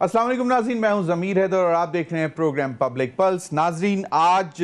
अस्सलाम वालेकुम नाज़रीन, मैं हूं ज़मीर हैदर और आप देख रहे हैं प्रोग्राम पब्लिक पल्स। नाज़रीन, आज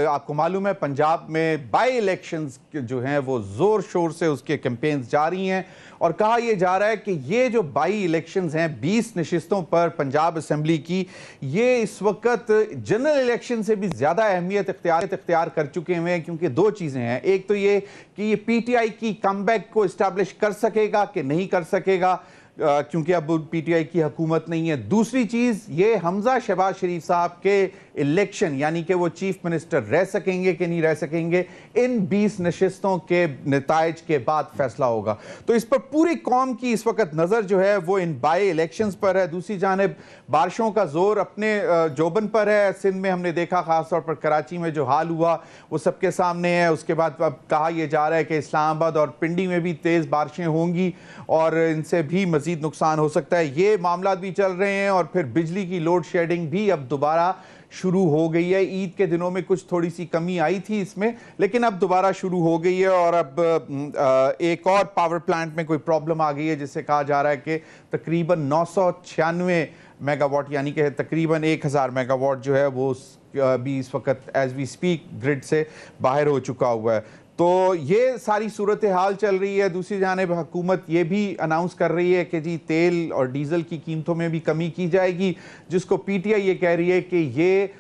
आपको मालूम है पंजाब में बाई इलेक्शंस जो हैं वो ज़ोर शोर से उसके कैंपेन्स जारी हैं और कहा यह जा रहा है कि ये जो बाई इलेक्शंस हैं 20 नशिस्तों पर पंजाब असम्बली की, ये इस वक्त जनरल इलेक्शन से भी ज़्यादा अहमियत इख्तियार कर चुके हुए हैं, क्योंकि दो चीज़ें हैं। एक तो ये कि ये PTI की कमबैक को इस्टेब्लिश कर सकेगा कि नहीं कर सकेगा, क्योंकि अब PTI की हुकूमत नहीं है। दूसरी चीज़ ये हमजा शहबाज शरीफ साहब के इलेक्शन, यानी कि वो चीफ मिनिस्टर रह सकेंगे कि नहीं रह सकेंगे, इन 20 नशिस्तों के नताइज के बाद फैसला होगा। तो इस पर पूरी कौम की इस वक्त नज़र जो है वो इन बाई इलेक्शंस पर है। दूसरी जानिब बारिशों का जोर अपने जोबन पर है। सिंध में हमने देखा, ख़ासतौर पर कराची में जो हाल हुआ वो सबके सामने है। उसके बाद अब कहा यह जा रहा है कि इस्लामाबाद और पिंडी में भी तेज़ बारिशें होंगी और इनसे भी मज़ीद नुकसान हो सकता है। ये मामला भी चल रहे हैं और फिर बिजली की लोड शेडिंग भी अब दोबारा शुरू हो गई है। ईद के दिनों में कुछ थोड़ी सी कमी आई थी इसमें, लेकिन अब दोबारा शुरू हो गई है और अब एक और पावर प्लांट में कोई प्रॉब्लम आ गई है, जिससे कहा जा रहा है कि तकरीबन 996 मेगावाट यानी कि तकरीबन 1000 मेगावाट जो है वो भी इस वक्त एज वी स्पीक ग्रिड से बाहर हो चुका हुआ है। तो ये सारी सूरत हाल चल रही है। दूसरी जानिब हुकूमत ये भी अनाउंस कर रही है कि जी तेल और डीज़ल की कीमतों में भी कमी की जाएगी, जिसको PTI ये कह रही है कि ये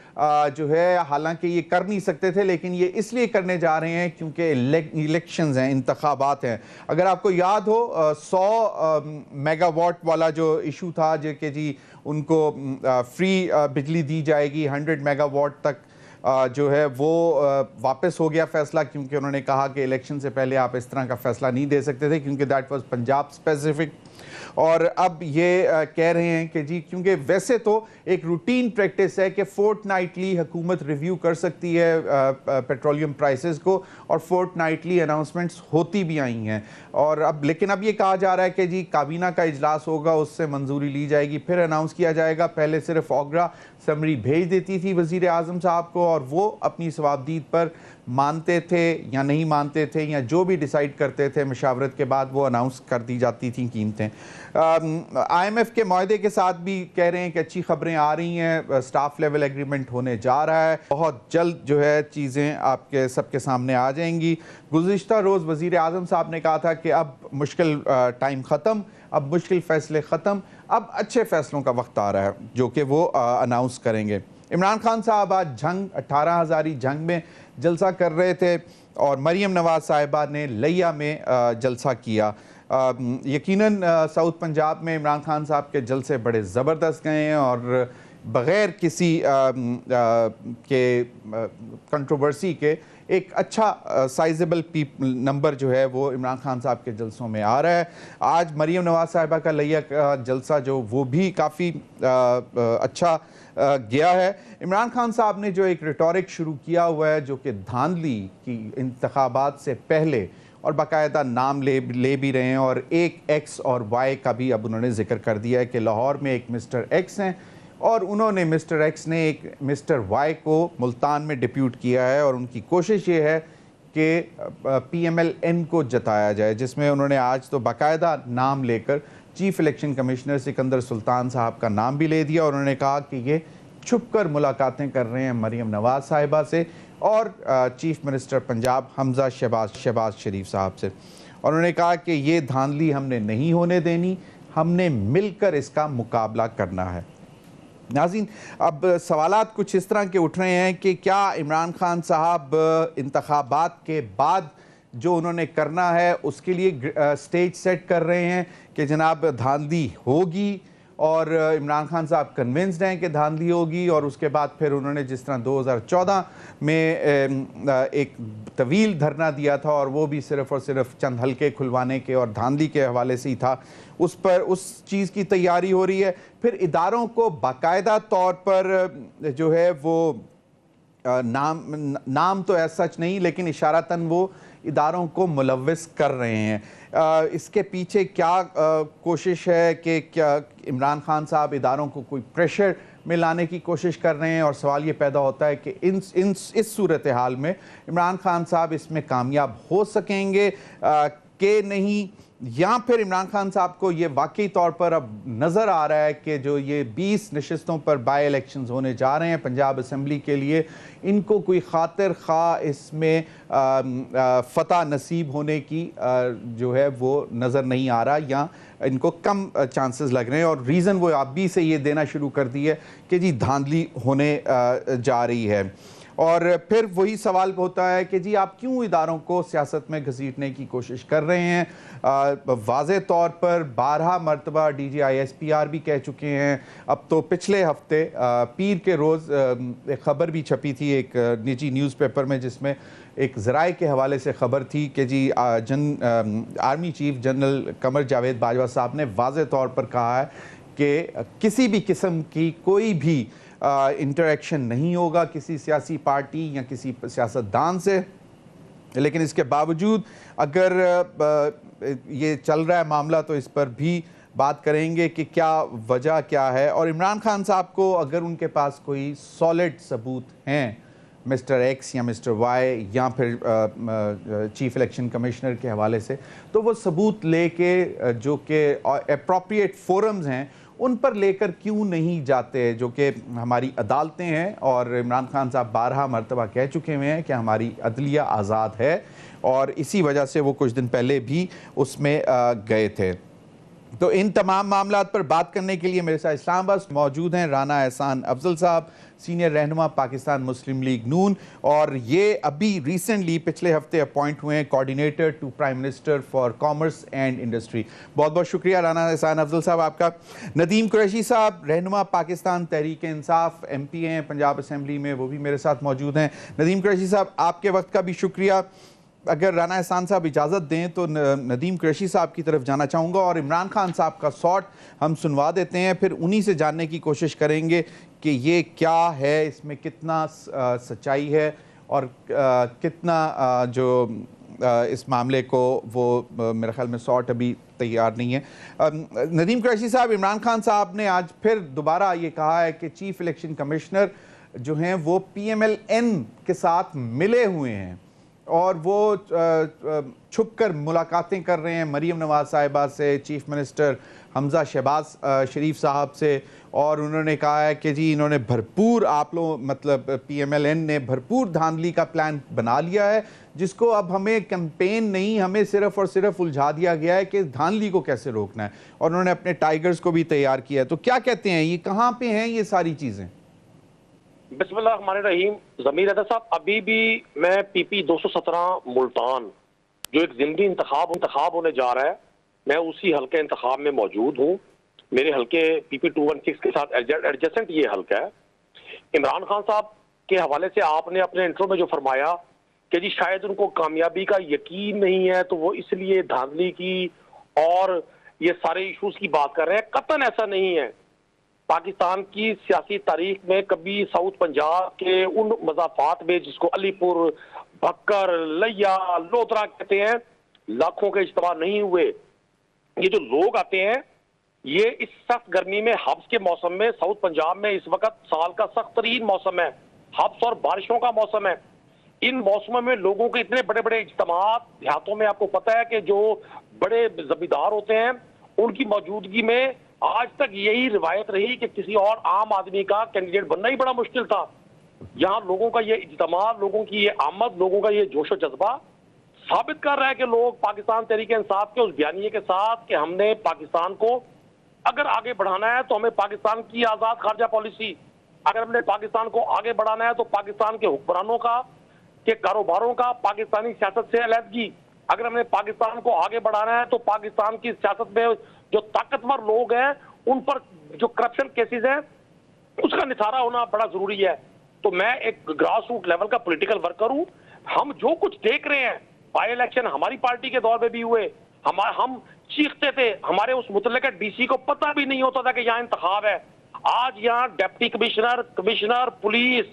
जो है हालांकि ये कर नहीं सकते थे, लेकिन ये इसलिए करने जा रहे हैं क्योंकि इलेक्शंस हैं, इंतखाबात हैं। अगर आपको याद हो 100 मेगावाट वाला जो इशू था, जो कि जी उनको फ्री बिजली दी जाएगी 100 मेगावाट तक, जो है वो वापस हो गया फैसला, क्योंकि उन्होंने कहा कि इलेक्शन से पहले आप इस तरह का फैसला नहीं दे सकते थे, क्योंकि दैट वाज पंजाब स्पेसिफिक। और अब ये कह रहे हैं कि जी, क्योंकि वैसे तो एक रूटीन प्रैक्टिस है कि फोर्टनाइटली हुकूमत रिव्यू कर सकती है पेट्रोलियम प्राइसेस को, और फोर्टनाइटली अनाउंसमेंट्स होती भी आई हैं। और अब लेकिन अब ये कहा जा रहा है कि जी काबीना का इजलास होगा, उससे मंजूरी ली जाएगी, फिर अनाउंस किया जाएगा। पहले सिर्फ ओगरा समरी भेज देती थी वज़ीर आज़म साहब को और वो अपनी सवाबदीद पर मानते थे या नहीं मानते थे, या जो भी डिसाइड करते थे मशावरत के बाद वो अनाउंस कर दी जाती थी कीमतें। IMF के मुआहदे के साथ भी कह रहे हैं कि अच्छी खबरें आ रही हैं, स्टाफ लेवल एग्रीमेंट होने जा रहा है, बहुत जल्द जो है चीज़ें आपके सबके सामने आ जाएंगी। गुज़िश्ता रोज़ वज़ीर आज़म साहब ने कहा था कि अब मुश्किल टाइम ख़त्म, अब मुश्किल फ़ैसले ख़त्म, अब अच्छे फ़ैसलों का वक्त आ रहा है, जो कि वो अनाउंस करेंगे। इमरान खान साहब आज जंग 18,000 जंग में जलसा कर रहे थे और मरीम नवाज साहिबा ने लिया में जलसा किया। यकीनन साउथ पंजाब में इमरान खान साहब के जलसे बड़े ज़बरदस्त गए हैं और बग़ैर किसी के कंट्रोवर्सी के एक अच्छा साइजेबल नंबर जो है वो इमरान खान साहब के जलसों में आ रहा है। आज मरीम नवाज साहिबा का लिया का जलसा जो वो भी काफ़ी अच्छा गया है। इमरान खान साहब ने जो एक रिटोरिक शुरू किया हुआ है, जो कि धांधली की इंतखाबात से पहले और बाकायदा नाम ले भी रहे हैं, और एक X और Y का भी अब उन्होंने जिक्र कर दिया है कि लाहौर में एक मिस्टर X हैं और उन्होंने मिस्टर X ने एक मिस्टर Y को मुल्तान में डिप्यूट किया है, और उनकी कोशिश ये है कि PMLN को जताया जाए, जिसमें उन्होंने आज तो बाकायदा नाम लेकर chief election commissioner Sikandar Sultan साहब का नाम भी ले दिया, और उन्होंने कहा कि ये छुप कर मुलाकातें कर रहे हैं मरीम नवाज साहिबा से और चीफ मिनिस्टर पंजाब हमजा शहबाज शरीफ साहब से। और उन्होंने कहा कि ये धांधली हमने नहीं होने देनी, हमने मिलकर इसका मुकाबला करना है। नाज़रीन, अब सवालात कुछ इस तरह के उठ रहे हैं कि क्या इमरान खान साहब इंतखाबात के बाद जो उन्होंने करना है उसके लिए स्टेज सेट कर रहे हैं कि जनाब धांधली होगी, और इमरान खान साहब कन्विंस्ड हैं कि धांधली होगी। और उसके बाद फिर उन्होंने जिस तरह 2014 में एक तवील धरना दिया था, और वो भी सिर्फ़ और सिर्फ चंद हल्के खुलवाने के और धांधली के हवाले से ही था, उस पर उस चीज़ की तैयारी हो रही है। फिर इदारों को बाकायदा तौर पर जो है वो नाम तो ऐसा सच नहीं, लेकिन इशारतन वो इदारों को मुलव्वस कर रहे हैं। इसके पीछे क्या कोशिश है कि क्या इमरान खान साहब इदारों को कोई प्रेशर में लाने की कोशिश कर रहे हैं, और सवाल ये पैदा होता है कि इस सूरत हाल में इमरान खान साहब इसमें कामयाब हो सकेंगे कि नहीं, या फिर इमरान खान साहब को ये वाकई तौर पर अब नज़र आ रहा है कि जो ये 20 नशिस्तों पर बाई इलेक्शंस होने जा रहे हैं पंजाब असम्बली के लिए, इनको कोई खातिर खा इसमें फतह नसीब होने की जो है वो नज़र नहीं आ रहा, या इनको कम चांसेस लग रहे हैं, और रीज़न वो आप भी से ये देना शुरू कर दी है कि जी धांधली होने जा रही है। और फिर वही सवाल होता है कि जी आप क्यों इदारों को सियासत में घसीटने की कोशिश कर रहे हैं। वाज़े तौर पर 12 मरतबा DGISPR भी कह चुके हैं। अब तो पिछले हफ्ते पीर के रोज़ एक ख़बर भी छपी थी एक निजी न्यूज़पेपर में, जिसमें एक ज़राए के हवाले से ख़बर थी कि जी army chief general Qamar Javed Bajwa साहब ने वाज़े तौर पर कहा है कि किसी भी किस्म की कोई भी इंटरेक्शन नहीं होगा किसी सियासी पार्टी या किसी सियासतदान से। लेकिन इसके बावजूद अगर ये चल रहा है मामला, तो इस पर भी बात करेंगे कि क्या वजह क्या है। और इमरान खान साहब को अगर उनके पास कोई सॉलिड सबूत हैं मिस्टर एक्स या मिस्टर वाई या फिर चीफ इलेक्शन कमिश्नर के हवाले से, तो वो सबूत लेके जो कि अप्रोप्रिएट फोरम्स हैं उन पर लेकर क्यों नहीं जाते, जो कि हमारी अदालतें हैं। और इमरान खान साहब 12 मरतबा कह चुके हुए हैं कि हमारी अदलिया आज़ाद है, और इसी वजह से वो कुछ दिन पहले भी उसमें गए थे। तो इन तमाम मामलात पर बात करने के लिए मेरे साथ इस्लामाबाद मौजूद हैं राना एहसान अफजल साहब, सीनियर रहनुमा पाकिस्तान मुस्लिम लीग नून, और ये अभी रिसेंटली पिछले हफ्ते अपॉइंट हुए हैं coordinator to prime minister for commerce and industry. बहुत बहुत शुक्रिया राना एहसान अफजल साहब आपका। नदीम कुरैशी साहब, रहनुमा पाकिस्तान तहरीक इंसाफ, MP हैं पंजाब असम्बली में, वो भी मेरे साथ मौजूद हैं। नदीम कुरैशी साहब, आपके वक्त का भी शुक्रिया। अगर राना एहसान साहब इजाज़त दें तो नदीम कुरैशी साहब की तरफ जाना चाहूँगा, और इमरान खान साहब का शॉट हम सुनवा देते हैं, फिर उन्हीं से जानने की कोशिश करेंगे कि ये क्या है, इसमें कितना सच्चाई है और कितना जो इस मामले को वो मेरे ख्याल में शॉट अभी तैयार नहीं है। नदीम कुरैशी साहब, इमरान खान साहब ने आज फिर दोबारा ये कहा है कि चीफ इलेक्शन कमिश्नर जो हैं वो PMLN के साथ मिले हुए हैं और वो छुपकर मुलाकातें कर रहे हैं मरीम नवाज साहिबा से, चीफ मिनिस्टर हमजा शहबाज शरीफ साहब से, और उन्होंने कहा है कि जी इन्होंने भरपूर, आप लोग मतलब PMLN ने भरपूर धांधली का प्लान बना लिया है, जिसको अब हमें कैंपेन नहीं, हमें सिर्फ और सिर्फ उलझा दिया गया है कि धांधली को कैसे रोकना है, और उन्होंने अपने टाइगर्स को भी तैयार किया है। तो क्या कहते हैं, ये कहाँ पे हैं ये सारी चीज़ें? बिस्मिल्लाहिर्रहमानिर्रहीम। ज़मीर अहमद साहब, अभी भी मैं PP 217 मुल्तान जो एक ज़िमनी इंतखाब होने जा रहा है, मैं उसी हल्के इंतखाब में मौजूद हूँ। मेरे हल्के PP 216 के साथ एडजेसेंट ये हल्का है। इमरान खान साहब के हवाले से आपने अपने इंट्रो में जो फरमाया कि जी शायद उनको कामयाबी का यकीन नहीं है तो वो इसलिए धांधली की और ये सारे इशूज की बात कर रहे हैं, कतन ऐसा नहीं है। पाकिस्तान की सियासी तारीख में कभी साउथ पंजाब के उन मजाफात में जिसको अलीपुर, भक्कर, लैया, लोधरा कहते हैं, लाखों के इज्तिमा नहीं हुए। ये जो लोग आते हैं ये इस सख्त गर्मी में, हब्स के मौसम में, साउथ पंजाब में इस वक्त साल का सख्त तरीन मौसम है, हब्स और बारिशों का मौसम है। इन मौसमों में लोगों के इतने बड़े बड़े इज्तिमात देहातों में, आपको पता है कि जो बड़े जमींदार होते हैं उनकी मौजूदगी में आज तक यही रिवायत रही कि किसी और आम आदमी का कैंडिडेट बनना ही बड़ा मुश्किल था। यहाँ लोगों का ये इज्तिमा, लोगों की ये आमद, लोगों का ये जोशो जज्बा साबित कर रहा है कि लोग पाकिस्तान तहरीक इंसाफ के उस बयानिए के साथ कि हमने पाकिस्तान को अगर आगे बढ़ाना है तो हमें पाकिस्तान की आजाद खारजा पॉलिसी, अगर हमने पाकिस्तान को आगे बढ़ाना है तो पाकिस्तान के हुक्मरानों का, के कारोबारों का, पाकिस्तानी सियासत से अलहदगी, अगर हमने पाकिस्तान को आगे बढ़ाना है तो पाकिस्तान की सियासत में जो ताकतवर लोग हैं उन पर जो करप्शन केसेस हैं उसका निथारा होना बड़ा जरूरी है। तो मैं एक ग्रास रूट लेवल का पॉलिटिकल वर्कर हूं। हम जो कुछ देख रहे हैं, बाई इलेक्शन हमारी पार्टी के दौर में भी हुए, हम चीखते थे, हमारे उस मुतल्लिका DC को पता भी नहीं होता था कि यहाँ इंतखाब है। आज यहाँ डिप्टी कमिश्नर, पुलिस,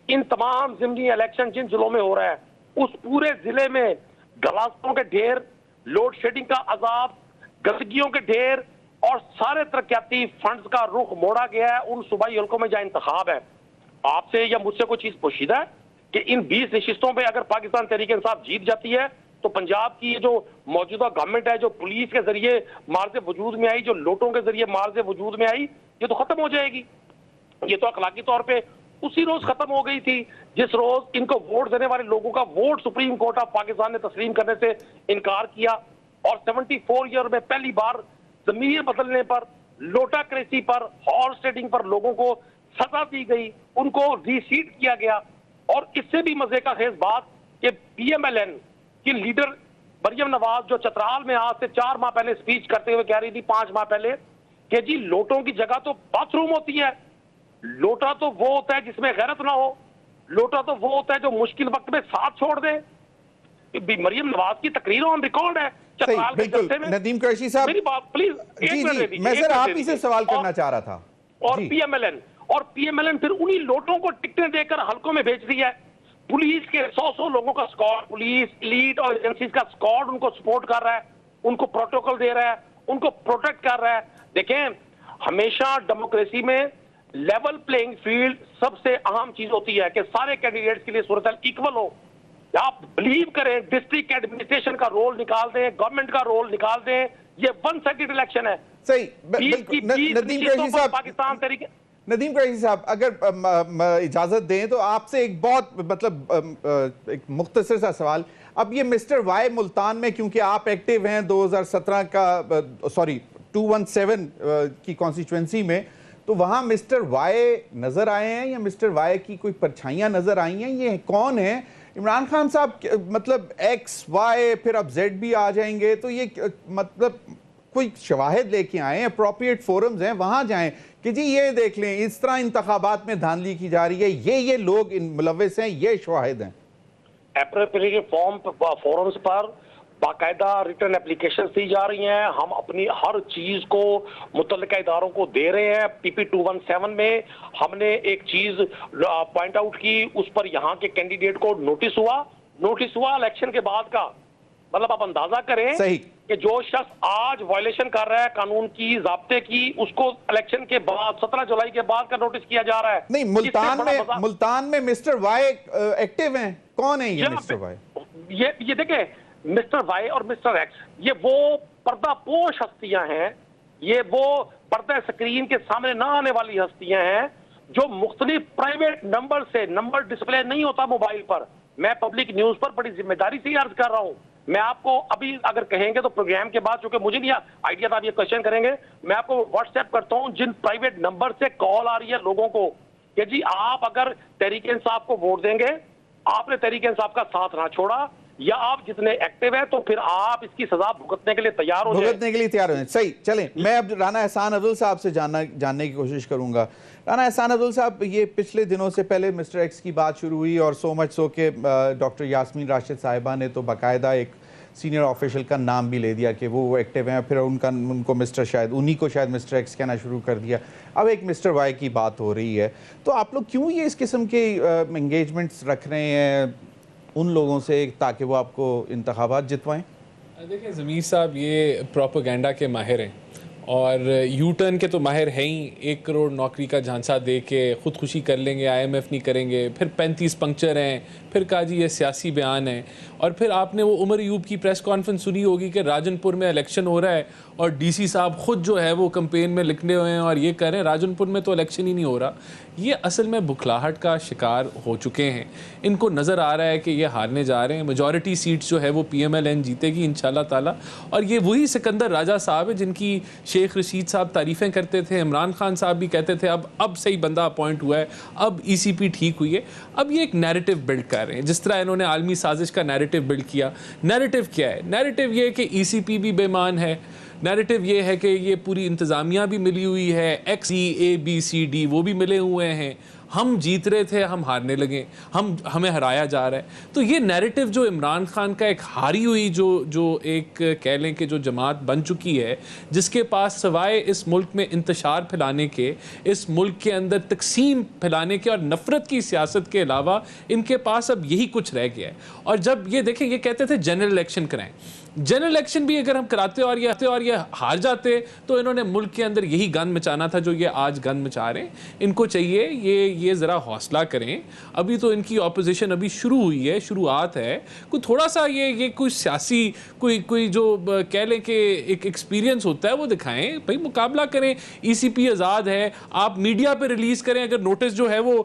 इन तमाम जिमनी इलेक्शन जिन जिलों में हो रहा है उस पूरे जिले में गलास्तों के ढेर, लोड शेडिंग का अजाब, गंदगियों के ढेर और सारे तरक्याती फंड्स का रुख मोड़ा गया है उन सूबाई हल्कों में जहाँ इंतखाब है। आपसे या मुझसे कोई चीज पोशीदा है कि इन 20 नशिस्तों पे अगर पाकिस्तान तहरीक इंसाफ जीत जाती है तो पंजाब की ये जो मौजूदा गवर्नमेंट है, जो पुलिस के जरिए मार्जे वजूद में आई, जो लोटों के जरिए मार्जे वजूद में आई, ये तो खत्म हो जाएगी। ये तो अखलाकी तौर पे उसी रोज खत्म हो गई थी जिस रोज इनको वोट देने वाले लोगों का vote supreme court of Pakistan ने तस्लीम करने से इनकार किया, और 74 ईयर में पहली बार जमीर बदलने पर, लोटाक्रेसी पर, हॉर्स ट्रेडिंग पर लोगों को सजा दी गई, उनको रीसीट किया गया। और इससे भी मजे का खेज बात कि PMLN की लीडर मरियम नवाज, जो चतराल में आज से 4 माह पहले स्पीच करते हुए कह रही थी, 5 माह पहले, कि जी लोटों की जगह तो बाथरूम होती है, लोटा तो वो होता है जिसमें गैरत ना हो, लोटा तो वो होता है जो मुश्किल वक्त में साथ छोड़ दे। मरियम नवाज की तकरीर ऑन रिकॉर्ड है चतराल के जलसे में। नदीम कुरैशी साहब, मेरी बात प्लीज जी जी, मैं सर आप ही से सवाल करना चाह रहा था। और PMLN फिर उन्हीं लोटों को टिकटें देकर हलकों में भेज दी है। पुलिस के 100 लोगों का स्क्वाड, पुलिस एलीट और एजेंसीज का स्क्वाड उनको सपोर्ट कर रहा है, उनको प्रोटोकॉल दे रहा है, उनको प्रोटेक्ट कर रहा है। देखें, हमेशा डेमोक्रेसी में लेवल प्लेइंग फील्ड सबसे अहम चीज होती है कि सारे कैंडिडेट्स के लिए सूरत इक्वल हो। आप बिलीव करें, डिस्ट्रिक्ट एडमिनिस्ट्रेशन का रोल निकाल दें, गवर्नमेंट का रोल निकाल दें, ये वन साइडेड इलेक्शन है। सही। नदीम कुरैशी साहब, अगर इजाजत दें तो आपसे एक बहुत मतलब एक मुख्तसर सा सवाल। अब ये मिस्टर वाई मुल्तान में, क्योंकि आप एक्टिव हैं 2017 का 217 की कॉन्स्टिट्यूंसी में, तो वहां मिस्टर वाई नजर आए हैं या मिस्टर वाई की कोई परछाइयां नजर आई हैं? ये कौन है? इमरान खान साहब मतलब X, Y, फिर अब Z भी आ जाएंगे, तो ये मतलब कोई शवाहिद लेके आए, अप्रोप्रिएट फोरम्स हैं, वहां जाएं कि जी ये देख लें इस तरह इंतखाबात में धांधली की जा रही है, ये लोग इन मुलव्विस हैं, ये शवाहिद हैं। एप्रोप्रिएट फोरम्स पर बाकायदा रिटर्न एप्लीकेशन दी जा रही हैं। हम अपनी हर चीज को मुतल्लिका इदारों को दे रहे हैं। PP 217 में हमने एक चीज पॉइंट आउट की, उस पर यहाँ के कैंडिडेट को नोटिस हुआ इलेक्शन के बाद का। मतलब आप अंदाजा करें सही कि जो शख्स आज वायलेशन कर रहा है कानून की, ज़ाब्ते की, उसको इलेक्शन के बाद 17 जुलाई के बाद का नोटिस किया जा रहा है। नहीं, मुल्तान में मिस्टर वाई एक्टिव हैं। कौन है ये मिस्टर वाई? ये देखें, मिस्टर वाई और मिस्टर एक्स, ये वो पर्दापोश हस्तियां हैं, ये वो पर्दा स्क्रीन के सामने ना आने वाली हस्तियां हैं, जो मुख्तलिफ प्राइवेट नंबर से, नंबर डिस्प्ले नहीं होता मोबाइल पर। मैं पब्लिक न्यूज पर बड़ी जिम्मेदारी से अर्ज कर रहा हूं। मैं आपको अभी अगर कहेंगे तो प्रोग्राम के बाद, चूंकि मुझे नहीं आइडिया था, आप ये क्वेश्चन करेंगे, मैं आपको व्हाट्सएप करता हूं जिन प्राइवेट नंबर से कॉल आ रही है लोगों को कि जी आप अगर तहरीक इंसाफ को वोट देंगे, आपने तहरीक इंसाफ का साथ ना छोड़ा, या आप जितने एक्टिव हैं तो फिर आप इसकी सजा भुगतने के लिए तैयार हो जाए। सही, चलें, मैं अब राना एहसान अब्दुल साहब से जानने की कोशिश करूंगा। राना एहसान अब्दुल साहब, ये पिछले दिनों से पहले मिस्टर एक्स की बात शुरू हुई और सो मच सो के डॉक्टर यास्मीन राशिद साहिबा ने तो बाकायदा एक सीनियर ऑफिशियल का नाम भी ले दिया कि वो एक्टिव हैं, फिर उनको मिस्टर, शायद उन्हीं को शायद मिस्टर एक्स कहना शुरू कर दिया। अब एक मिस्टर वाई की बात हो रही है, तो आप लोग क्यों ये इस किस्म के एंगेजमेंट्स रख रहे हैं उन लोगों से ताकि वो आपको इंतखाबात जितवाएं? देखिए ज़मीर साहब, ये प्रोपेगेंडा के माहिर हैं और यू टर्न के तो माहिर हैं ही। 1 करोड़ नौकरी का झांसा दे के ख़ुदकुशी कर लेंगे, IMF नहीं करेंगे, फिर 35 पंक्चर हैं, फिर कहा जी ये सियासी बयान है। और फिर आपने वो उमर अयूब की प्रेस कॉन्फ्रेंस सुनी होगी कि राजनपुर में इलेक्शन हो रहा है और DC साहब ख़ुद जो है वो कैंपेन में लिखने हुए हैं और ये कह रहे हैं राजनपुर में तो इलेक्शन ही नहीं हो रहा। ये असल में बुखलाहट का शिकार हो चुके हैं। इनको नज़र आ रहा है कि ये हारने जा रहे हैं। मेजॉरिटी सीट्स जो है वो PMLN जीतेगी इंशाल्लाह ताला। और ये वही सिकंदर राजा साहब है जिनकी शेख रशीद साहब तारीफ़ें करते थे, इमरान खान साहब भी कहते थे अब सही बंदा अपॉइंट हुआ है, अब ECP ठीक हुई है। अब ये एक नैरेटिव बिल्ड कर रहे हैं, जिस तरह इन्होंने आलमी साजिश का नैरेटिव बिल्ड किया। नैरेटिव क्या है? नैरेटिव ये है कि ECP भी बेईमान है। नैरेटिव ये है कि ये पूरी इंतज़ामिया भी मिली हुई है, X, A, B, C, D वो भी मिले हुए हैं, हम जीत रहे थे, हम हारने लगे, हमें हराया जा रहा है। तो ये नैरेटिव जो इमरान खान का एक हारी हुई जो एक कह लें कि जो जमात बन चुकी है, जिसके पास सवाए इस मुल्क में इंतशार फैलाने के, इस मुल्क के अंदर तकसीम फैलाने के और नफ़रत की सियासत के अलावा इनके पास अब यही कुछ रह गया है। और जब ये देखें, ये कहते थे जनरल इलेक्शन कराएं, जनरल इलेक्शन भी अगर हम कराते और ये हार जाते तो इन्होंने मुल्क के अंदर यही गन मचाना था जो ये आज गन मचा रहे हैं। इनको चाहिए ये ज़रा हौसला करें, अभी तो इनकी ऑपोजिशन अभी शुरू हुई है, शुरुआत है, कोई थोड़ा सा ये कोई सियासी कोई जो कह लें कि एक एक्सपीरियंस होता है वो दिखाएं भाई, मुकाबला करें। ईसीपी आज़ाद है, आप मीडिया पे रिलीज़ करें। अगर नोटिस जो है वो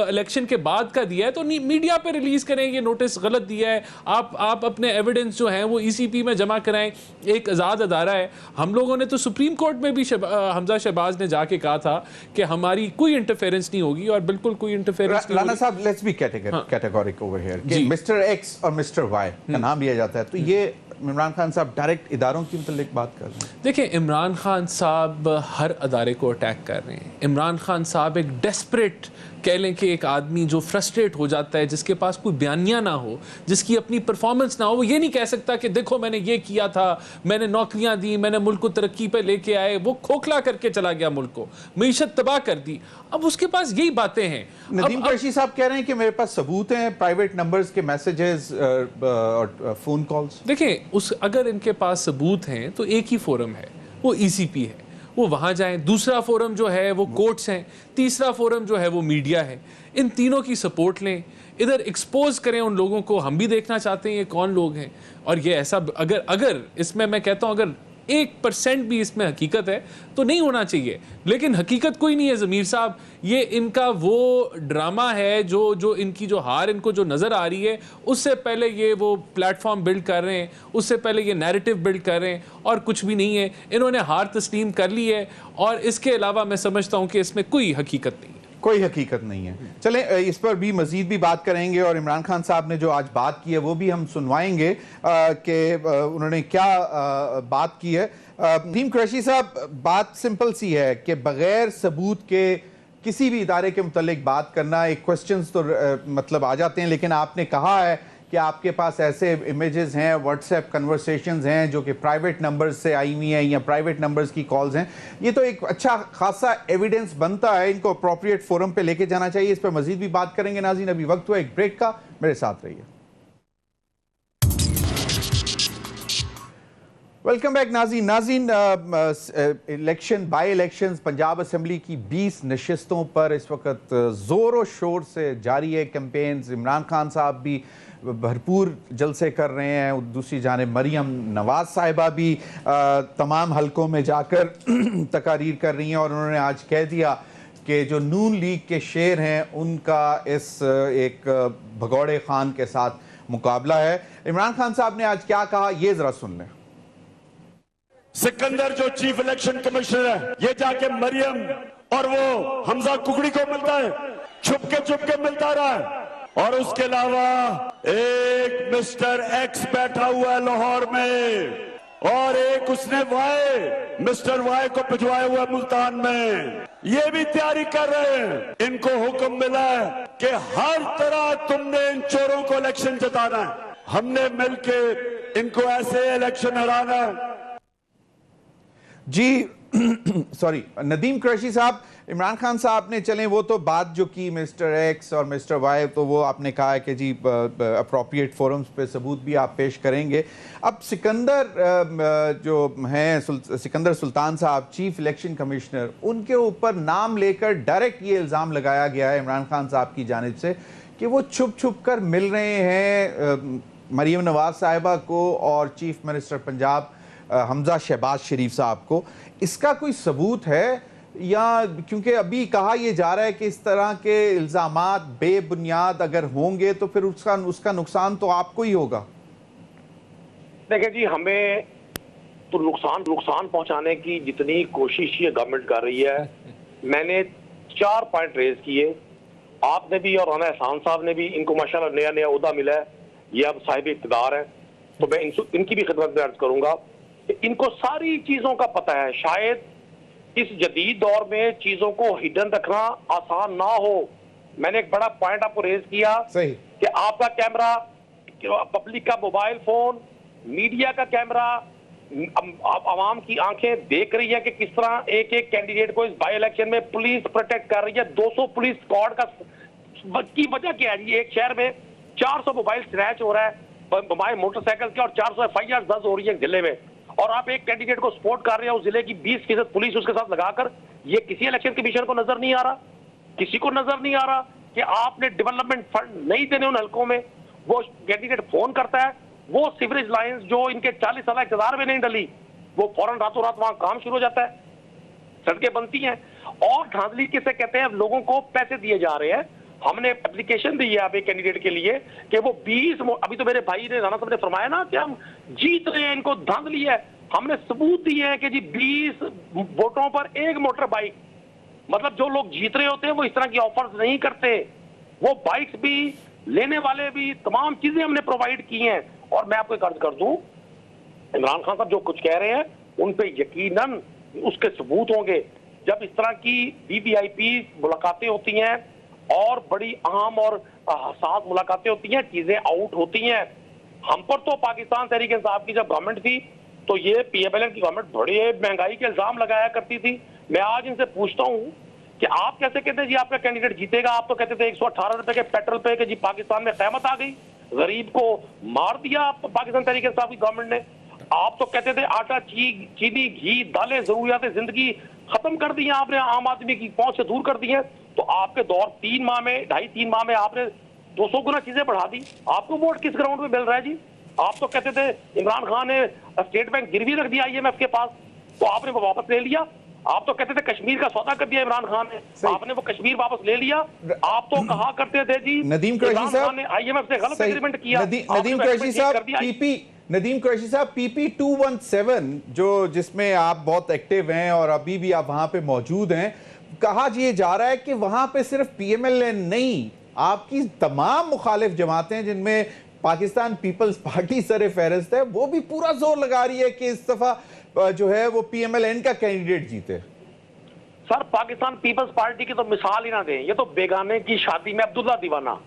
इलेक्शन के बाद का दिया है तो मीडिया पे रिलीज़ करें ये नोटिस गलत दिया है। आप अपने एविडेंस जो है वो ईसीपी में जमा कराएं। एक आज़ाद अदारा है। हम लोगों ने तो सुप्रीम कोर्ट में भी हमजा शहबाज ने जाके कहा था कि हमारी कोई इंटरफेरेंस नहीं होगी, और बिल्कुल कोई इंटरफेरेंस नहीं। राना साहब, let's be categoric over here कि मिस्टर एक्स और मिस्टर वाई का नाम लिया जाता है, तो ये इमरान खान साहब डायरेक्ट इदारों की मतलब बात कर रहे हैं। देखिए, इमरान खान साहब हर अदारे को अटैक कर रहे हैं। इमरान खान साहब एक डेस्परेट, कह लें कि एक आदमी जो फ्रस्ट्रेट हो जाता है, जिसके पास कोई बयानिया ना हो, जिसकी अपनी परफॉर्मेंस ना हो, वो ये नहीं कह सकता कि देखो मैंने ये किया था, मैंने नौकरियां दी, मैंने मुल्क को तरक्की पे लेके आए। वो खोखला करके चला गया, मुल्क को मीशत तबाह कर दी। अब उसके पास यही बातें हैं। नदीम कुरैशी साहब कह रहे हैं कि मेरे पास सबूत हैं, प्राइवेट नंबर्स के मैसेजेस और फोन कॉल्स। देखिए, अगर इनके पास सबूत हैं तो एक ही फोरम है, वो ईसीपी है, वो वहां जाएं। दूसरा फोरम जो है वो कोर्ट्स हैं। तीसरा फोरम जो है वो मीडिया है। इन तीनों की सपोर्ट लें, इधर एक्सपोज करें उन लोगों को। हम भी देखना चाहते हैं ये कौन लोग हैं, और ये ऐसा अगर इसमें मैं कहता हूं अगर 1% भी इसमें हकीकत है तो नहीं होना चाहिए, लेकिन हकीकत कोई नहीं है ज़मीर साहब। ये इनका वो ड्रामा है जो इनकी जो हार इनको जो नज़र आ रही है, उससे पहले ये वो प्लेटफॉर्म बिल्ड कर रहे हैं, उससे पहले ये नैरेटिव बिल्ड कर रहे हैं, और कुछ भी नहीं है। इन्होंने हार तस्लीम कर ली है, और इसके अलावा मैं समझता हूँ कि इसमें कोई हकीकत नहीं है। कोई हकीकत नहीं है। चलें, इस पर भी मजीद भी बात करेंगे, और इमरान खान साहब ने जो आज बात की है वो भी हम सुनवाएंगे कि उन्होंने क्या बात की है। नदीम कुरैशी साहब, बात सिंपल सी है कि बगैर सबूत के किसी भी इदारे के मुतल्लिक बात करना, एक क्वेश्चंस तो मतलब आ जाते हैं, लेकिन आपने कहा है कि आपके पास ऐसे इमेजेस हैं, व्हाट्सएप कन्वर्सेशंस हैं जो कि प्राइवेट नंबर्स से आई हुई हैं या प्राइवेट नंबर्स की कॉल्स हैं। ये तो एक अच्छा खासा एविडेंस बनता है, इनको अप्रोप्रिएट फोरम पे लेके जाना चाहिए। इस पर मजीद भी बात करेंगे। नाज़रीन, अभी वक्त हुआ एक ब्रेक का, मेरे साथ रहिए। वेलकम बैक नाज़रीन। Election by elections Punjab assembly की 20 नशिस्तों पर इस वक्त ज़ोर और शोर से जारी है कैंपेन्स। इमरान खान साहब भी भरपूर जलसे कर रहे हैं, दूसरी जानिब मरियम नवाज साहिबा भी तमाम हलकों में जाकर तकारीर कर रही हैं, और उन्होंने आज कह दिया कि जो नून लीग के शेर हैं उनका इस एक भगौड़े खान के साथ मुकाबला है। इमरान खान साहब ने आज क्या कहा, ये जरा सुन लें। सिकंदर जो चीफ इलेक्शन कमिश्नर है, ये जाके मरियम और वो हमजा कुकड़ी को मिलता है, छुपके मिलता रहा है। और उसके अलावा एक मिस्टर एक्स बैठा हुआ है लाहौर में, और एक उसने मिस्टर वाई को भिजवाया हुआ मुल्तान में। ये भी तैयारी कर रहे हैं। इनको हुक्म मिला है कि हर तरह तुमने इन चोरों को इलेक्शन जिताना है, हमने मिलके इनको ऐसे इलेक्शन हराना है। जी सॉरी नदीम कुरैशी साहब, इमरान खान साहब ने चलें वो तो बात जो की मिस्टर एक्स और मिस्टर वाई, तो वो आपने कहा है कि जी अप्रोप्रिएट फोरम्स पे सबूत भी आप पेश करेंगे। अब सिकंदर जो हैं सिकंदर सुल्तान साहब, चीफ इलेक्शन कमिश्नर, उनके ऊपर नाम लेकर डायरेक्ट ये इल्ज़ाम लगाया गया है इमरान खान साहब की जानिब से कि वो छुप कर मिल रहे हैं मरियम नवाज साहिबा को और चीफ मिनिस्टर पंजाब हमजा शहबाज शरीफ साहब को। इसका कोई सबूत है, या क्योंकि अभी कहा यह जा रहा है कि इस तरह के इल्जामात बेबुनियाद अगर होंगे तो फिर उसका नुकसान तो आपको ही होगा। देखिए जी, हमें तो नुकसान पहुंचाने की जितनी कोशिश ये गवर्नमेंट कर रही है, मैंने 4 पॉइंट रेज किए, आपने भी और राना एहसान साहब ने भी। इनको माशाल्लाह नया ओहदा मिला है, ये अब साहिब इक़्तिदार है, तो मैं इनकी भी खिदमत में अर्ज करूंगा। इनको सारी चीजों का पता है। शायद इस जदीद दौर में चीजों को हिडन रखना आसान ना हो। मैंने एक बड़ा पॉइंट आपको रेज किया सही कि आपका कैमरा, पब्लिक का मोबाइल फोन, मीडिया का कैमरा, आवाम की आंखें देख रही है कि किस तरह एक एक कैंडिडेट को इस बाई इलेक्शन में पुलिस प्रोटेक्ट कर रही है। 200 पुलिस स्क्वाड का की वजह क्या है? एक शहर में 400 मोबाइल स्क्रैच हो रहा है, बमाए मोटरसाइकिल के और 400 FIR दर्ज हो रही है जिले में, और आप एक कैंडिडेट को सपोर्ट कर रहे हैं उस जिले की 20% पुलिस उसके साथ लगाकर। ये किसी इलेक्शन कमीशन को नजर नहीं आ रहा, किसी को नजर नहीं आ रहा कि आपने डेवलपमेंट फंड नहीं देने उन हलकों में। वो कैंडिडेट फोन करता है, वो सीवरेज लाइंस जो इनके 40 साल इक़्तिदार में नहीं डली, वो फौरन रातों रात वहां काम शुरू हो जाता है, सड़कें बनती हैं। और धांधली किसे कहते हैं, लोगों को पैसे दिए जा रहे हैं। हमने एप्लीकेशन दी है अब एक कैंडिडेट के लिए कि वो 20, अभी तो मेरे भाई ने राणा साहब ने फरमाया ना कि हम जीत रहे हैं, इनको धांधली है। हमने सबूत दिए हैं कि जी 20 वोटों पर एक मोटर बाइक, मतलब जो लोग जीत रहे होते हैं वो इस तरह की ऑफर्स नहीं करते, वो बाइक्स भी लेने वाले भी तमाम चीजें हमने प्रोवाइड की हैं। और मैं आपको एक अर्ज कर दूं, इमरान खान साहब जो कुछ कह रहे हैं उन पे यकीनन उसके सबूत होंगे। जब इस तरह की VVIP मुलाकातें होती हैं और बड़ी अहम और हसास मुलाकातें होती हैं, चीजें आउट होती हैं। हम पर तो पाकिस्तान तहरीक इंसाफ की जब गवर्नमेंट थी तो ये PMLN की गवर्नमेंट बड़ी महंगाई के इल्जाम लगाया करती थी। मैं आज इनसे पूछता हूं कि आप कैसे कहते हैं जी आपका कैंडिडेट जीतेगा? आप तो कहते थे 118 रुपए के पेट्रोल पे कि जी पाकिस्तान में क़यामत आ गई, गरीब को मार दिया पाकिस्तान तहरीक इंसाफ की गवर्नमेंट ने। आप तो कहते थे आटा, चीनी, घी, दालें, जरूरियातें जिंदगी खत्म कर दी है आपने, आम आदमी की पहुंच से दूर कर दी है। तो आपके दौर 3 माह में, 2.5-3 माह में आपने 200 गुना चीजें बढ़ा दी। आपको वोट किस ग्राउंड पे मिल रहा है जी? आप तो कहते थे इमरान खान ने स्टेट बैंक गिरवी रख दिया IMF के पास, तो आपने वो वापस ले लिया। आप तो कहते थे कश्मीर का सौदा कर दिया इमरान खान ने, आपने वो कश्मीर वापस ले लिया। आप तो कहा करते थे जी नदीम कुरैशी साहब ने IMF से गलत एग्रीमेंट किया। नदीम कुरैशी साहब PP 217 जो जिसमें आप बहुत एक्टिव हैं और अभी भी आप वहां पे मौजूद हैं, कहा ये जा रहा है कि वहां पे सिर्फ PMLN नहीं, आपकी तमाम मुखालिफ जमातें जिनमें पाकिस्तान पीपल्स पार्टी सर फहरिस्त है, वो भी पूरा जोर लगा रही है कि इस दफा जो है वो PMLN का कैंडिडेट जीते। सर पाकिस्तान पीपल्स पार्टी की तो मिसाल ही ना दें, ये तो बेगाने की शादी में अब्दुल्ला दीवाना,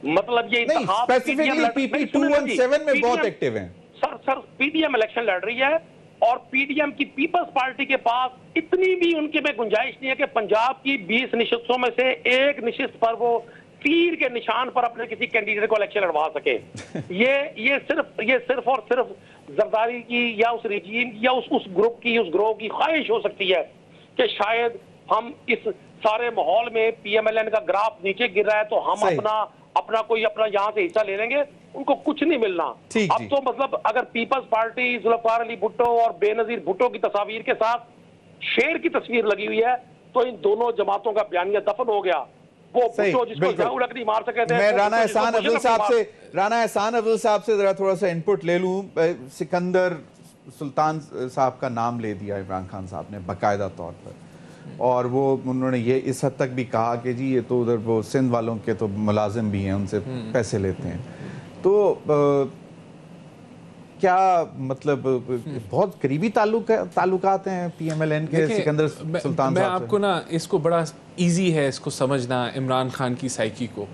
मतलब ये स्पेसिफिकली PP 217 में बहुत एक्टिव हैं। सर PDM इलेक्शन लड़ रही है और PDM की पीपल्स पार्टी के पास इतनी भी उनके में गुंजाइश नहीं है कि पंजाब की 20 निशिस्तों में से एक निशिस्त पर वो तीर के निशान पर अपने किसी कैंडिडेट को इलेक्शन लड़वा सके। ये सिर्फ और सिर्फ जरदारी की या उस रिजीम की या उस ग्रुप की, उस ग्रोह की ख्वाहिश हो सकती है कि शायद हम इस सारे माहौल में PMLN का ग्राफ नीचे गिर रहा है तो हम अपना यहाँ से हिस्सा ले लेंगे, उनको कुछ नहीं मिलना। अब तो मतलब अगर पीपल्स पार्टी जुल्फिकार अली भुट्टो और बेनजीर भुट्टो की तस्वीर के साथ शेर की तस्वीर लगी हुई है तो इन दोनों जमातों का बयानिया दफन हो गया। वो भुट्टो जिसको झाड़ू लकड़ी मार सके थे। मैं राणा एहसान अफजल साहब से जरा थोड़ा सा इनपुट ले लूं। सिकंदर सुल्तान साहब का नाम ले दिया इमरान खान साहब ने बाकायदा तौर पर, और वो उन्होंने ये इस हद तक भी कहा कि जी ये तो उधर वो सिंध वालों के तो मुलाजिम भी हैं, उनसे पैसे लेते हैं। तो क्या मतलब बहुत करीबी ताल्लुकात हैं PMLN के सिकंदर सुल्तान मैं साहब आपको ना इसको बड़ा इजी है इसको समझना, इमरान खान की साइकी को।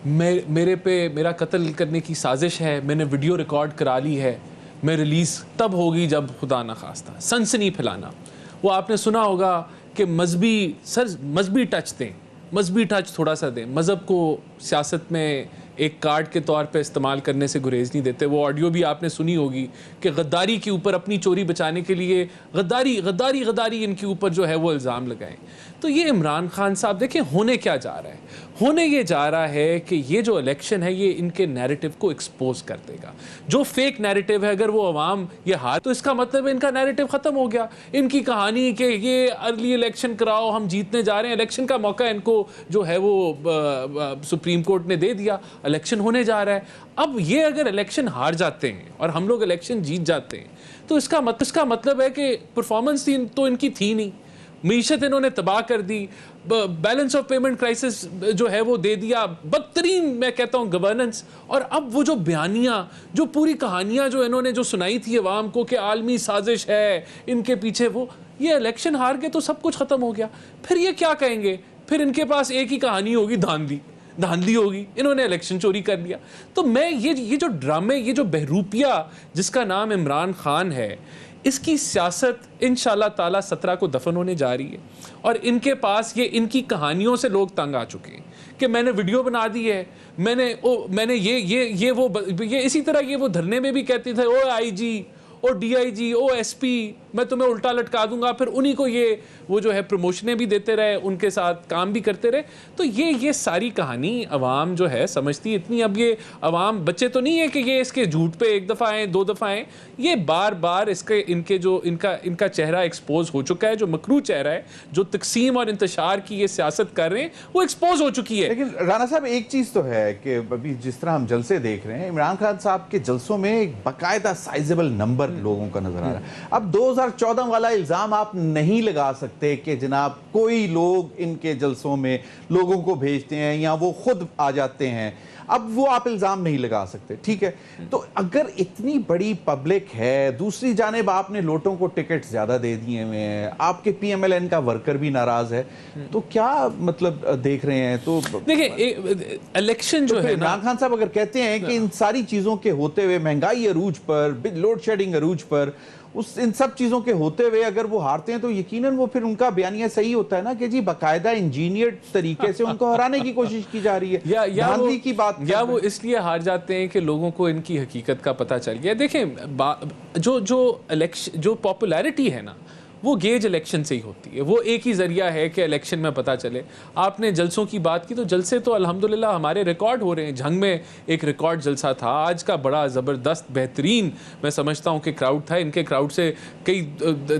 मेरे पे मेरा कत्ल करने की साजिश है, मैंने वीडियो रिकॉर्ड करा ली है, मैं रिलीज़ तब होगी जब खुदा न खास्ता सनसनी फैलाना। वो आपने सुना होगा कि मजहबी टच दें, मजहबी टच थोड़ा सा दें, मज़हब को सियासत में एक कार्ड के तौर पे इस्तेमाल करने से गुरेज नहीं देते। वो ऑडियो भी आपने सुनी होगी कि गद्दारी के ऊपर अपनी चोरी बचाने के लिए गद्दारी इनके ऊपर जो है वो इल्ज़ाम लगाएं। तो ये इमरान खान साहब देखें होने क्या जा रहा है, होने ये जा रहा है कि ये जो इलेक्शन है ये इनके नैरेटिव को एक्सपोज कर देगा। जो फेक नैरेटिव है अगर वो अवाम ये हार तो इसका मतलब है इनका नैरेटिव ख़त्म हो गया। इनकी कहानी कि ये अर्ली इलेक्शन कराओ, हम जीतने जा रहे हैं, इलेक्शन का मौका इनको जो है वो सुप्रीम कोर्ट ने दे दिया, इलेक्शन होने जा रहा है। अब ये अगर इलेक्शन हार जाते हैं और हम लोग इलेक्शन जीत जाते हैं तो इसका मतलब है कि परफॉर्मेंस तो इनकी थी नहीं, मीशत इन्होंने तबाह कर दी, बैलेंस ऑफ पेमेंट क्राइसिस जो है वो दे दिया, बदतरीन मैं कहता हूँ गवर्नेंस। और अब वो जो बयानियाँ, जो पूरी कहानियाँ जो इन्होंने जो सुनाई थी अवाम को कि आलमी साजिश है इनके पीछे, वो ये इलेक्शन हार के तो सब कुछ ख़त्म हो गया। फिर ये क्या कहेंगे, फिर इनके पास एक ही कहानी होगी, धांधली होगी, इन्होंने इलेक्शन चोरी कर लिया। तो मैं ये जो ड्रामे, ये जो बहरूपिया जिसका नाम इमरान खान है, इसकी सियासत इंशाल्लाह ताला 17 को दफन होने जा रही है और इनके पास ये इनकी कहानियों से लोग तंग आ चुके हैं कि मैंने वीडियो बना दी है, मैंने ये इसी तरह ये वो धरने में भी कहते थे ओ आईजी ओ डीआईजी ओ एसपी मैं तुम्हें उल्टा लटका दूंगा, फिर उन्हीं को ये वो जो है प्रमोशनें भी देते रहे, उनके साथ काम भी करते रहे। तो ये सारी कहानी अवाम जो है समझती इतनी, अब ये अवाम बच्चे तो नहीं है कि ये इसके झूठ पे एक दफ़ा आए दो दफ़ा आए, ये बार बार इसके इनके जो इनका चेहरा एक्सपोज हो चुका है, जो मकरू चेहरा है, जो तकसीम और इंतशार की ये सियासत कर रहे हैं वो एक्सपोज हो चुकी है। लेकिन राना साहब एक चीज़ तो है कि अभी जिस तरह हम जलसे देख रहे हैं, इमरान खान साहब के जलसों में एक बाकायदा साइजेबल नंबर लोगों का नजर आ रहा है। अब 2014 वाला इल्जाम आप नहीं लगा सकते कि जनाब कोई लोग इनके जलसों में लोगों को भेजते हैं या वो खुद आ जाते हैं, अब वो आप इल्जाम नहीं लगा सकते, ठीक है। तो अगर इतनी बड़ी पब्लिक है, दूसरी जानिब आपने लोटों को टिकट ज्यादा दे दिए हुए हैं, आपके पीएमएलएन का वर्कर भी नाराज है, तो क्या मतलब देख रहे हैं? तो देखिए इलेक्शन जो है इमरान खान साहब अगर कहते हैं कि इन सारी चीजों के होते हुए, महंगाई अरूज पर, लोड शेडिंग अरूज पर, इन सब चीजों के होते हुए अगर वो हारते हैं तो यकीनन वो फिर उनका बयानिया सही होता है ना कि जी बाकायदा इंजीनियर तरीके से उनको हराने की कोशिश की जा रही है, धांधली की बात, या वो इसलिए हार जाते हैं कि लोगों को इनकी हकीकत का पता चल गया। देखें जो पॉपुलैरिटी है ना वो गेज इलेक्शन से ही होती है, वो एक ही जरिया है कि इलेक्शन में पता चले। आपने जलसों की बात की तो जलसे तो अल्हम्दुलिल्लाह हमारे रिकॉर्ड हो रहे हैं। झंग में एक रिकॉर्ड जलसा था, आज का बड़ा ज़बरदस्त बेहतरीन मैं समझता हूँ कि क्राउड था, इनके क्राउड से कई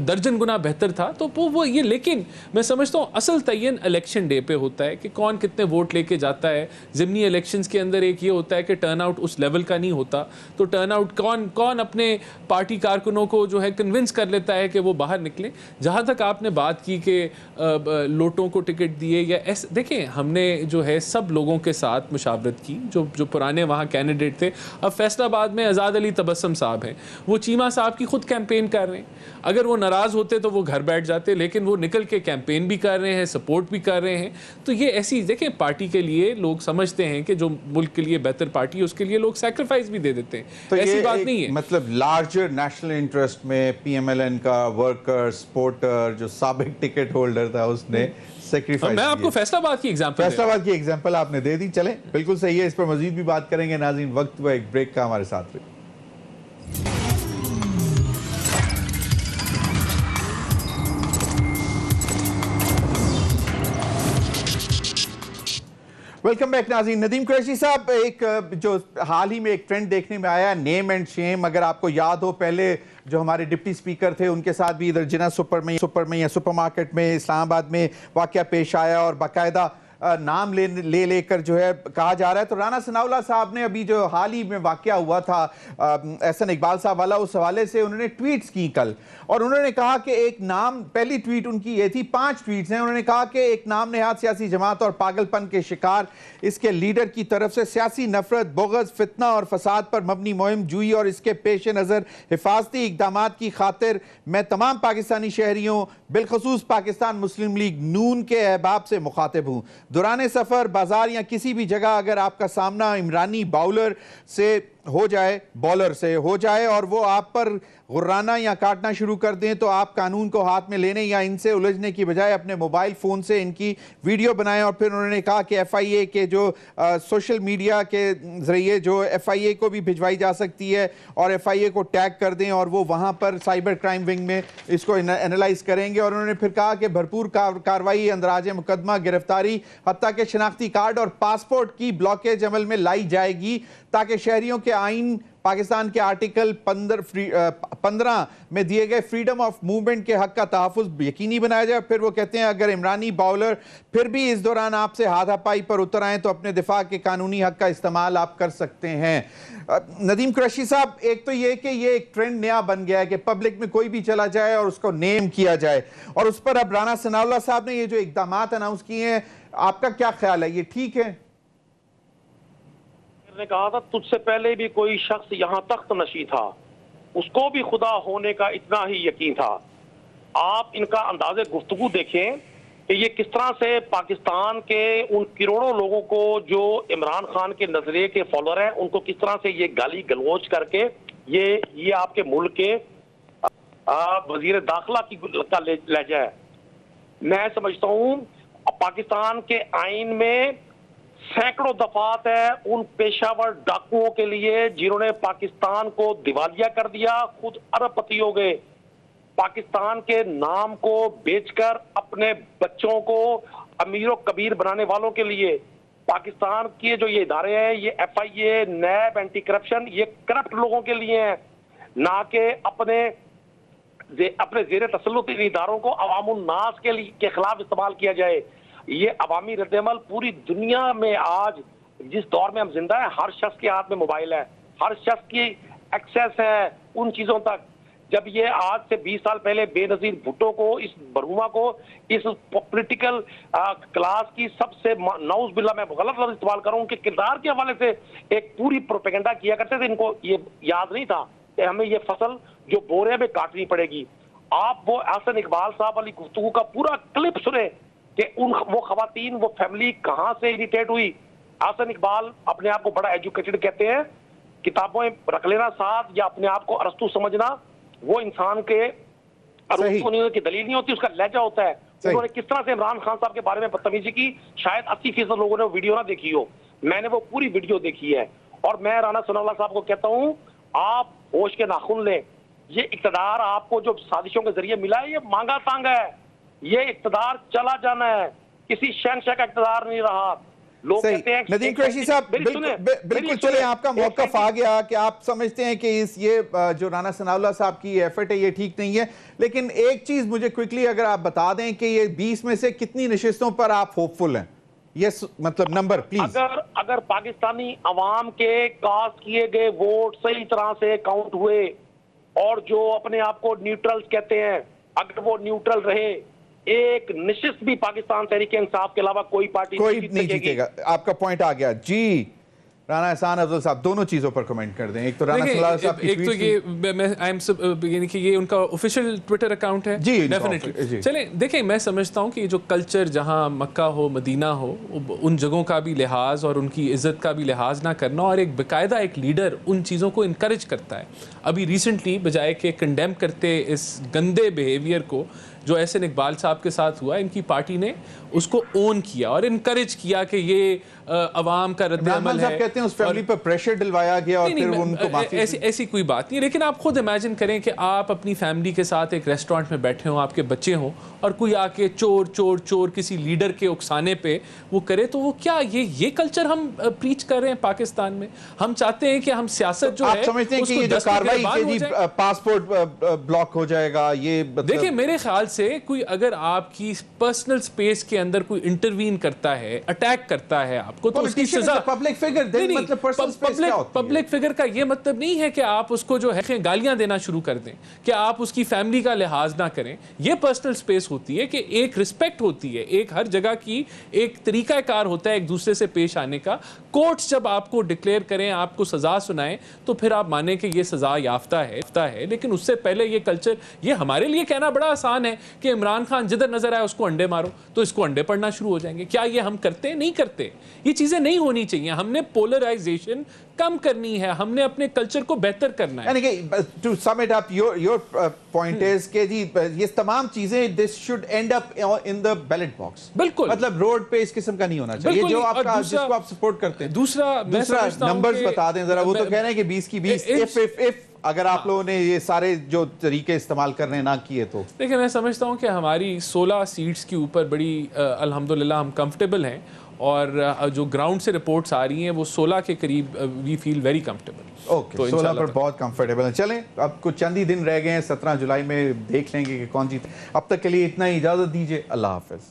दर्जन गुना बेहतर था। तो वो ये, लेकिन मैं समझता हूँ असल तयन इलेक्शन डे पे होता है कि कौन कितने वोट लेके जाता है। ज़िमनी इलेक्शंस के अंदर एक ये होता है कि टर्न आउट उस लेवल का नहीं होता, तो टर्न आउट कौन अपने पार्टी कारकुनों को जो है कन्विंस कर लेता है कि वो बाहर निकले। जहाँ तक आपने बात की कि लोटों को टिकट दिए या ऐसे, देखें हमने जो है सब लोगों के साथ मुशावरत की, जो पुराने वहाँ कैंडिडेट थे। अब फैसलाबाद में आज़ाद अली तबस्सुम साहब हैं, वो चीमा साहब की खुद कैंपेन कर रहे हैं। अगर वो नाराज़ होते तो वो घर बैठ जाते, लेकिन वो निकल के कैंपेन भी कर रहे हैं, सपोर्ट भी कर रहे हैं। तो ये ऐसी, देखें पार्टी के लिए लोग समझते हैं कि जो मुल्क के लिए बेहतर पार्टी है उसके लिए लोग सैक्रिफाइस भी दे देते हैं, तो ऐसी बात नहीं है। मतलब लार्जर नेशनल इंटरेस्ट में पीएमएलएन का वर्कर सपोर्टर जो साबिक टिकट होल्डर था उसने सैक्रिफाइस। मैं आपको फैसलाबाद की एग्जांपल आपने दे दी। चलें, बिल्कुल सही है, इस पर मजीद भी बात करेंगे। नाज़रीन, वक्त हुआ एक ब्रेक का, हमारे साथ रहिए। वेलकम बैक नाज़रीन। नदीम कुरैशी साहब, एक जो हाल ही में एक ट्रेंड देखने में आया, नेम एंड शेम। अगर आपको याद हो, पहले जो हमारे डिप्टी स्पीकर थे उनके साथ भी इधर जिना सुपर में या सुपरमार्केट में इस्लामाबाद में वाकया पेश आया और बाकायदा नाम लेकर जो है कहा जा रहा है। तो राना सनाउल्लाह साहब ने अभी जो हाल ही में वाकया हुआ था एहसन इकबाल साहब वाला, उस हवाले से उन्होंने ट्वीट्स की कल, और उन्होंने कहा कि एक नाम, पहली ट्वीट उनकी ये थी, 5 ट्वीट्स हैं। उन्होंने कहा कि एक नाम नेहात सियासी जमात और पागलपन के शिकार इसके लीडर की तरफ से सियासी नफरत, बोगस, फितना और फसाद पर मबनी मुहिम जुई, और इसके पेश नज़र हिफाजती इकदामात की खातिर मैं तमाम पाकिस्तानी शहरियों बिलखसूस पाकिस्तान मुस्लिम लीग नून के अहबाब से मुखातिब हूँ। दौराने सफ़र, बाजार या किसी भी जगह अगर आपका सामना इमरानी बॉलर से हो जाए और वो आप पर गुर्राना या काटना शुरू कर दें, तो आप कानून को हाथ में लेने या इनसे उलझने की बजाय अपने मोबाइल फ़ोन से इनकी वीडियो बनाएं। और फिर उन्होंने कहा कि FIA के जो सोशल मीडिया के ज़रिए जो FIA को भी भिजवाई जा सकती है और FIA को टैग कर दें और वो वहाँ पर साइबर क्राइम विंग में इसको एनालाइज करेंगे। और उन्होंने फिर कहा कि भरपूर कार्रवाई, अंदराज मुकदमा, गिरफ्तारी, हत्ता के शनाख्ती कार्ड और पासपोर्ट की ब्लॉकेज अमल में लाई जाएगी, ताकि शहरियों के आइन, पाकिस्तान के आर्टिकल 15 में दिए गए फ्रीडम ऑफ मूवमेंट के हक का तहफ़्फ़ुज़ यकीनी बनाया जाए। फिर वो कहते हैं अगर इमरानी बॉलर फिर भी इस दौरान आपसे हाथापाई पर उतर आए तो अपने दिफा के कानूनी हक का इस्तेमाल आप कर सकते हैं। नदीम कुरैशी साहब, एक तो ये कि ये एक ट्रेंड नया बन गया है कि पब्लिक में कोई भी चला जाए और उसको नेम किया जाए, और उस पर अब राना सनाउल्लाह साहब ने ये जो इक़दामात अनाउंस किए हैं, आपका क्या ख्याल है, ये ठीक है? ने कहा था तुझसे पहले भी कोई शख्स यहाँ तख्त नशी था, उसको भी खुदा होने का इतना ही यकीन था। आप इनका अंदाज़े गुफ्तगू देखें कि ये किस तरह से पाकिस्तान के उन करोड़ों लोगों को जो इमरान खान के नजरिए के फॉलोअर हैं, उनको किस तरह से ये गाली गलौज करके ये आपके मुल्क के वजीर दाखिला की का लहजा है। मैं समझता हूं पाकिस्तान के आइन में सैकड़ों दफात है उन पेशावर डाकुओं के लिए जिन्होंने पाकिस्तान को दिवालिया कर दिया, खुद अरबपति हो गए। पाकिस्तान के नाम को बेचकर अपने बच्चों को अमीर और कबीर बनाने वालों के लिए पाकिस्तान के जो ये इदारे हैं, ये FIA, नैब, एंटी करप्शन, ये करप्ट लोगों के लिए हैं, ना कि अपने जेर तसल्लुत इन इदारों को अवामुन नास के खिलाफ इस्तेमाल किया जाए। ये अवामी रद्दअमल पूरी दुनिया में आज जिस दौर में हम जिंदा है, हर शख्स के हाथ में मोबाइल है, हर शख्स की एक्सेस है उन चीजों तक। जब ये आज से 20 साल पहले बेनजीर भुट्टो को, इस बरहुमा को, इस पॉलिटिकल क्लास की सबसे नाउज बिल्ला मैं गलत लफ्ज इस्तेमाल करूं उनके किरदार के हवाले से एक पूरी प्रोपेगेंडा किया करते थे, इनको ये याद नहीं था कि हमें ये फसल जो बोरे में काटनी पड़ेगी। आप वो हसन इकबाल साहब वाली गुफ्तगू का पूरा क्लिप सुने कि वो खवातीन, वो फैमिली कहां से इरिटेट हुई। हसन इकबाल अपने आप को बड़ा एजुकेटेड कहते हैं, किताबें रख लेना साथ या अपने आप को अरस्तू समझना वो इंसान के अरस्तू होने की दलील नहीं होती, उसका लहजा होता है। उन्होंने किस तरह से इमरान खान साहब के बारे में बदतमीजी की, शायद 80% लोगों ने वो वीडियो ना देखी हो, मैंने वो पूरी वीडियो देखी है। और मैं राना सनाउल्लाह साहब को कहता हूं, आप होश के नाखून लें। ये इक्तदार आपको जो साजिशों के जरिए मिला है, ये मांगा तांगा है, ये इक्तदार चला जाना है, किसी शहंशाह का इक्तदार नहीं रहा। लोग कहते हैं नदीम कुरैशी साहब, बिल्कुल चले, आपका मौकफ आ गया कि आप समझते हैं कि ये जो राना सनाउल्लाह साहब की एफर्ट है ये ठीक नहीं है, लेकिन एक चीज मुझे क्विकली अगर आप बता दें कि ये 20 में से कितनी नशिस्तों पर आप होपफुल हैं? ये मतलब नंबर प्लीज। अगर पाकिस्तानी अवाम के कास्ट किए गए वोट सही तरह से काउंट हुए और जो अपने आप को न्यूट्रल्स कहते हैं, अगर वो न्यूट्रल रहे, एक निश्चित भी पाकिस्तान तहरीक इंसाफ के अलावा कोई पार्टी नहीं जीतेगा। आपका पॉइंट आ गया जी। राना एहसान अफजल साहब दोनों चीजों पर कमेंट कर दें। एक तो राना सनाउल्लाह साहब की एक तो ये मैं यानी कि ये उनका ऑफिशियल ट्विटर अकाउंट है, जी डेफिनेटली। चलें देखें, मैं समझता हूँ कि जो कल्चर जहाँ मक्का हो, मदीना हो, उन जगहों का भी लिहाज और उनकी इज्जत का भी लिहाज ना करना, और एक बाकायदा एक लीडर उन चीज़ों को इनकरेज करता है। अभी रिसेंटली बजाय के कंडेम करते इस गंदे बिहेवियर को जो एहसन इकबाल साहब के साथ हुआ, इनकी पार्टी ने उसको ओन किया और इनकरेज किया कि ये अवाम का रद्द-ए-अमल है। कहते हैं उस फैमिली पर प्रेशर डलवाया गया और फिर उनको माफी। ऐसी कोई बात नहीं, लेकिन आप खुद इमेजिन करें कि आप अपनी फैमिली के साथ एक रेस्टोरेंट में बैठे हों, आपके बच्चे हों, और कोई आके चोर चोर चोर किसी लीडर के उकसाने पे वो करे, तो वो क्या ये कल्चर हम प्रीच कर रहे हैं पाकिस्तान में? हम चाहते हैं कि हम सियासत जो है, आप समझते हैं कि ये जो कार्रवाई की पासपोर्ट ब्लॉक हो जाएगा, ये देखिए मेरे ख्याल से कोई अगर आपकी पर्सनल स्पेस के अंदर कोई इंटरवीन करता है, अटैक करता है आपको, तो उसकी सजा। पब्लिक फिगर, मतलब पर्सनल स्पेस क्या होती है? पब्लिक फिगर का ये मतलब नहीं है कि आप उसको जो है गालियां देना शुरू कर दें, कि आप उसकी फैमिली का लिहाज ना करें। ये पर्सनल स्पेस होती है कि एक रिस्पेक्ट होती है, एक हर जगह की एक तरीकाकार होता है एक दूसरे से पेश आने का। कोर्ट्स जब आपको डिक्लेयर करें, आपको सजा सुनाएं, तो फिर आप माने कि ये सजा याफ्ता है। लेकिन उससे पहले ये कल्चर, ये हमारे लिए कहना बड़ा आसान है कि इमरान खान जिधर नजर आए उसको अंडे मारो, तो इसको अंडे पड़ना शुरू हो जाएंगे। क्या ये हम करते हैं? नहीं करते। ये चीजें नहीं होनी चाहिए। हमने पोलराइजेशन कम करनी है, हमने अपने कल्चर को बेहतर करना है। यानी कि to sum it up, your point is कि जी ये तमाम चीजें this should end up in the ballot box. बिल्कुल, मतलब रोड पे इस किस्म का नहीं होना चाहिए। जो आपका जिसको आप सपोर्ट करते हैं। दूसरा नंबर्स बता दें जरा। वो तो कह रहे हैं कि 20 की 20 इफ अगर आप लोगों ने ये सारे जो तरीके इस्तेमाल करने ना किए तो। देखिए मैं समझता हूँ कि हमारी 16 सीट्स के ऊपर बड़ी अल्हम्दुलिल्लाह हम कंफर्टेबल हैं, और जो ग्राउंड से रिपोर्ट्स आ रही हैं वो 16 के करीब we feel very comfortable. Okay, 16 पर बहुत कंफर्टेबल है। चलें, अब कुछ चंद ही दिन रह गए हैं, 17 जुलाई में देख लेंगे कि कौन जीते। अब तक के लिए इतना ही, इजाज़त दीजिए, अल्लाह हाफ़िज़।